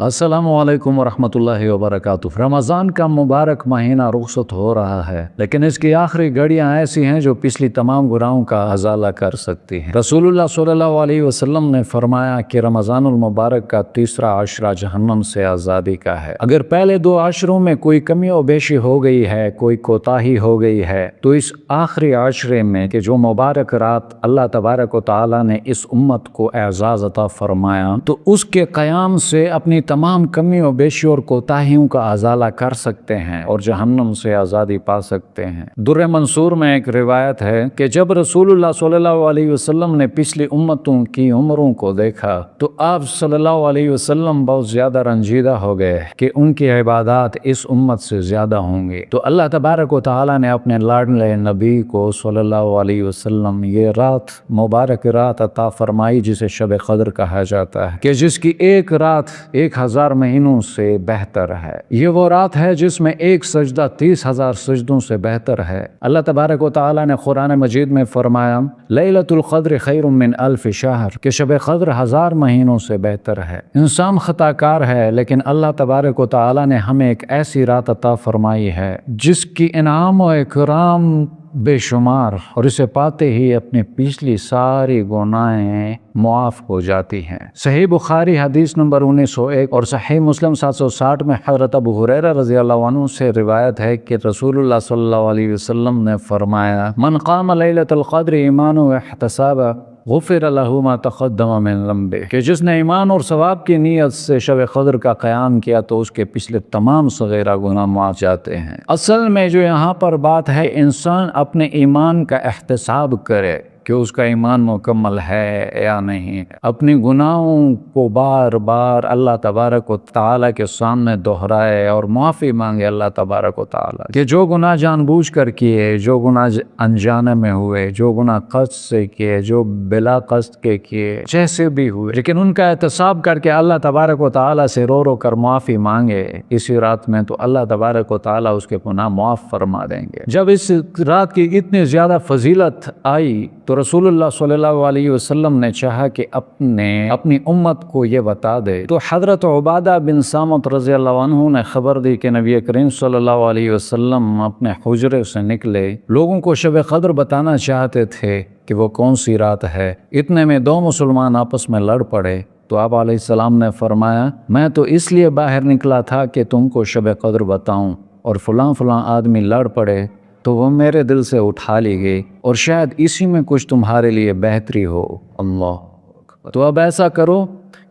अस्सलामु अलैकुम वरहमतुल्लाहि वबरकातुह। रमज़ान का मुबारक महीना रुखसत हो रहा है, लेकिन इसकी आखिरी घड़ियाँ ऐसी हैं जो पिछली तमाम गुनाहों का अज़ाला कर सकती हैं। रसूलुल्लाह सल्लल्लाहु अलैहि वसल्लम ने फरमाया कि रमज़ानुल मुबारक का तीसरा आशरा जहन्नम से आज़ादी का है। अगर पहले दो आशरों में कोई कमी और बेशी हो गई है, कोई कोताही हो गई है, तो इस आखिरी आशरे में कि जो मुबारक रात अल्लाह तबारक व तआला ने इस उम्मत को एजाज़ अता फरमाया, तो उसके क़याम से अपनी तमाम कमी और बेशी और कोताहियों का अज़ाला कर सकते हैं और जहन्नम से आज़ादी पा सकते हैं। दुर्र मंसूर में एक रिवायत है कि जब रसूलुल्लाह सल्लल्लाहु अलैहि वसल्लम ने पिछली उम्मतों की उम्रों को देखा तो आप सल्लल्लाहु अलैहि वसल्लम बहुत ज़्यादा रंजीदा हो गए कि उनकी इबादत इस उम्मत से ज़्यादा होंगी। तो अल्लाह तबारक व तआला ने अपने लाडले नबी को सल्लल्लाहु अलैहि वसल्लम ये रात मुबारक रात अता फरमाई जिसे शब क़द्र कहा जाता है, कि जिसकी एक रात 1000 महीनों से बेहतर है। ये वो रात है जिसमें एक सजदा 30,000 सजदों से बेहतर है। अल्लाह तबारक व तआला ने कुरान मजीद में फरमाया लैलतुल क़द्र खैरुम मिन अल्फ शहर, कि शब क़द्र 1000 महीनों से बेहतर है। इंसान खताकार है, लेकिन अल्लाह तबारक व तआला ने हमें एक ऐसी रात अता फरमाई है जिसकी इनाम और इकराम बेशुमार, और इसे पाते ही अपनी पिछली सारी गुनाहें मुआफ़ हो जाती हैं। सही बुखारी हदीस नंबर 1901 और सही मुस्लिम 760 में हज़रत अबू हुरैरा रज़ियल्लाहु अन्हु से रिवायत है कि रसूलुल्लाह सल्लल्लाहु अलैहि वसल्लम ने फरमाया मन क़ाम लैलतुल क़द्र ईमानन व इहतिसाबा गुफ़िर लहू मा तक़द्दम मिन ज़ंबे, कि जिसने ईमान और सवाब की नीयत से शब क़द्र का क़याम किया तो उसके पिछले तमाम सग़ीरा गुनाह माफ़ जाते हैं। असल में जो यहाँ पर बात है, इंसान अपने ईमान का एहतिसाब करे कि उसका ईमान मुकम्मल है या नहीं। अपनी गुनाहों को बार बार अल्लाह तबारक व तआला के सामने दोहराए और माफ़ी मांगे अल्लाह तबारक व तआला कि जो गुनाह जानबूझ कर किए, जो गुनाह अनजाने में हुए, जो गुनाह क़स्द से किए, जो बिला क़स्द के किए, जैसे भी हुए, लेकिन उनका एहतिसाब करके अल्लाह तबारक व तआला से रो रो कर माफ़ी मांगे इसी रात में, तो अल्लाह तबारक व तआला उसके गुनाह माफ़ फरमा देंगे। जब इस रात की इतनी ज़्यादा फजीलत आई तो रसूलुल्लाह सल्लल्लाहु अलैहि वसल्लम ने चाहा कि अपनी उम्मत को ये बता दे। तो हज़रत उबादा बिन सामत रज़ियल्लाहु अन्हु ने खबर दी कि नबी करीम सल्लल्लाहु अलैहि वसल्लम अपने हुजरे से निकले, लोगों को शब क़द्र बताना चाहते थे कि वो कौन सी रात है। इतने में दो मुसलमान आपस में लड़ पड़े तो आप अलैहिस्सलाम ने फरमाया मैं तो इसलिए बाहर निकला था कि तुमको शब क़द्र बताऊं, और फ़लाँ फ़लाँ आदमी लड़ पड़े तो वो मेरे दिल से उठा ली गई, और शायद इसी में कुछ तुम्हारे लिए बेहतरी हो। अल्लाह, तो अब ऐसा करो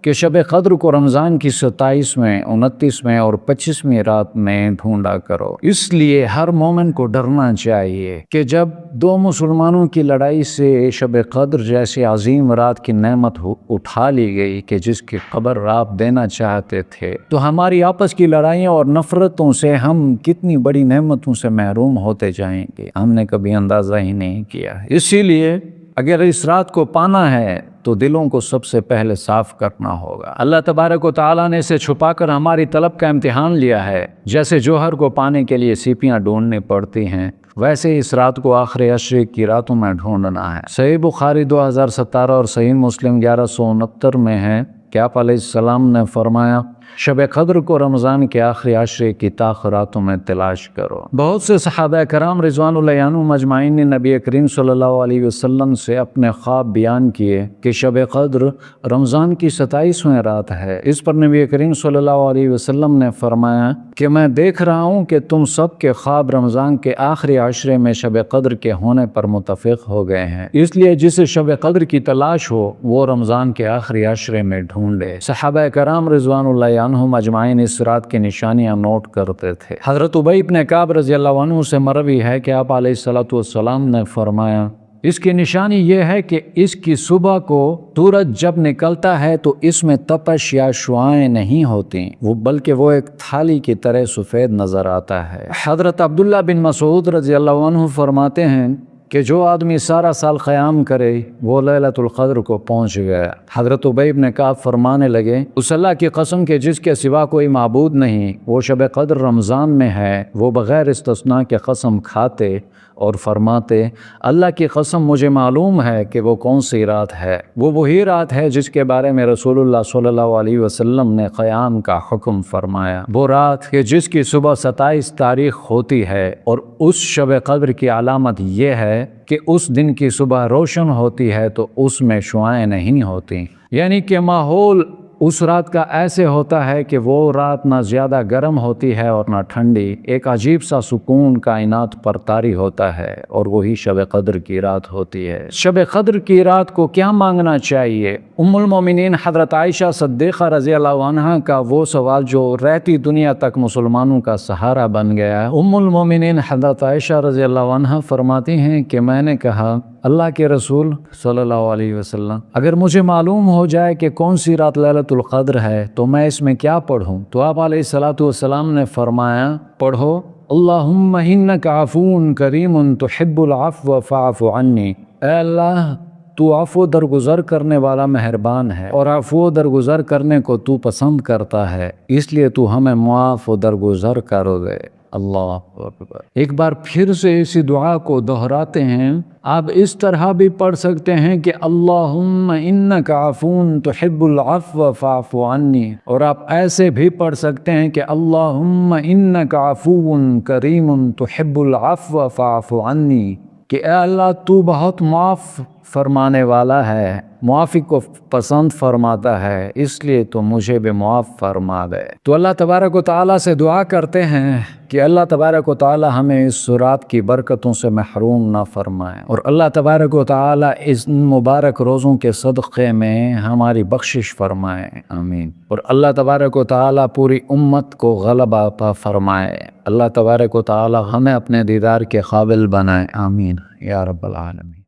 कि शब क़द्र को रमज़ान की 27वें, 29वें और 25वीं रात में ढूंढा करो। इसलिए हर मोमिन को डरना चाहिए कि जब दो मुसलमानों की लड़ाई से शब क़द्र जैसी अजीम रात की नेमत उठा ली गई कि जिसकी खबर आप देना चाहते थे, तो हमारी आपस की लड़ाइयों और नफ़रतों से हम कितनी बड़ी नेमतों से महरूम होते जाएंगे, हमने कभी अंदाज़ा ही नहीं किया। इसीलिए अगर इस रात को पाना है तो दिलों को सबसे पहले साफ़ करना होगा। अल्लाह तबारक व तआला ने इसे छुपाकर हमारी तलब का इम्तिहान लिया है। जैसे जौहर को पाने के लिए सीपियाँ ढूंढनी पड़ती हैं, वैसे इस रात को आखिरी अशरे की रातों में ढूंढना है। सही बुखारी 2017 और सही मुस्लिम 1169 में है कि आप अलैहिस्सलाम ने फरमाया शब क़द्र को रमज़ान के आखिरी आशरे की ताख़िरातों में तलाश करो। बहुत से सहाबा कराम रिज़वानुल्लाहि अलैहिम अजमाइन ने नबी करीम सल्लल्लाहु अलैहि वसल्लम से अपने ख्वाब बयान किए कि शब क़द्र रमज़ान की 27वें रात है। इस पर नबी करीम सल्लल्लाहु अलैहि वसल्लम ने फरमाया कि मैं देख रहा हूँ कि तुम सब के ख्वाब रमज़ान के आखिरी आशरे में शब क़द्र के होने पर मुत्तफ़िक़ हो गए हैं, इसलिए जिसे शब क़द्र की तलाश हो वो रमज़ान के आखिरी आशरे में ढूंढे। सहाबा कराम रिज़वानुल्लाहि हम अजमाइन इस रात की निशानियां नोट करते थे। हज़रत उबई इब्न काब रज़ियल्लाहु अन्हु से मरवी है कि आप अलैहिस्सलातु वस्सलाम ने फरमाया इसकी निशानी ये है कि इसकी सुबह को सूरज जब निकलता है तो इसमें तपश या शुआएं नहीं होती, बल्कि वो एक थाली की तरह सफ़ेद नज़र आता है। हज़रत अब्दुल्ला बिन मसूद रज़ियल्लाहु अन्हु फरमाते हैं कि जो आदमी सारा साल क़याम करे वो लैलतुल क़द्र को पहुँच गया। हज़रत उबई इब्न काब फरमाने लगे उस अल्लाह की कसम के जिसके सिवा कोई माबूद नहीं, वो शब क़द्र रमज़ान में है, वो बग़ैर इस्तिस्ना के कसम खाते اور فرماتے اللہ کی قسم مجھے معلوم ہے کہ وہ کون سی رات ہے، وہ وہی رات ہے جس کے بارے میں رسول اللہ صلی اللہ علیہ وسلم نے قیام کا حکم فرمایا، وہ رات کہ جس کی صبح 27 تاریخ ہوتی ہے، اور اس شب قدر کی علامت یہ ہے کہ اس دن کی صبح روشن ہوتی ہے تو اس میں شعاعیں نہیں ہوتی، یعنی کہ ماحول اس رات کا ایسے ہوتا ہے کہ وہ رات نہ زیادہ گرم ہوتی ہے اور نہ ٹھنڈی، ایک عجیب سا سکون کائنات پر طاری ہوتا ہے، اور وہی شب قدر کی رات ہوتی ہے۔ شب قدر کی رات کو کیا مانگنا چاہیے؟ ام المومنین حضرت عائشہ صدیقہ رضی اللہ عنہا کا وہ سوال جو رہتی دنیا تک مسلمانوں کا سہارا بن گیا ہے۔ ام المومنین حضرت عائشہ رضی اللہ عنہا فرماتی ہیں کہ میں نے کہا اللہ کے رسول صلی اللہ علیہ وسلم، اگر مجھے معلوم ہو جائے کہ کون سی رات لیلۃ القدر ہے تو میں اس میں کیا پڑھوں؟ تو آپ علیہ الصلوۃ والسلام نے فرمایا پڑھو اللہم انک عفو کریم تحب العفو فاعف عنی، اے اللہ تو عفو درگزر کرنے والا مہربان ہے اور عفو درگزر کرنے کو تو پسند کرتا ہے، اس لیے تو ہمیں معاف و درگزر کرو دے۔ اللہ اکبر۔ ایک بار پھر سے اسی دعا کو دہراتے ہیں، آپ اس طرح بھی پڑھ سکتے ہیں کہ اللہم انک عفو تحب العفو فاعف عنی، اور آپ ایسے بھی پڑھ سکتے ہیں کہ اللہم انک عفو کریم تحب العفو فاعف عنی، کہ اے اللہ تو بہت معاف فرمانے والا ہے، معافی کو پسند فرماتا ہے، اس لیے تو مجھے بھی معاف فرما دے۔ تو اللہ تبارک و تعالیٰ سے دعا کرتے ہیں کہ اللہ تبارک و تعالیٰ ہمیں اس رات کی برکتوں سے محروم نہ فرمائے، اور اللہ تبارک و تعالیٰ اس مبارک روزوں کے صدقے میں ہماری بخشش فرمائے، آمین۔ اور اللہ تبارک و تعالیٰ پوری امت کو غلبہ عطا فرمائے، اللہ تبارک و تعالیٰ ہمیں اپنے دیدار کے قابل بنائے، آمین یا رب العالمین۔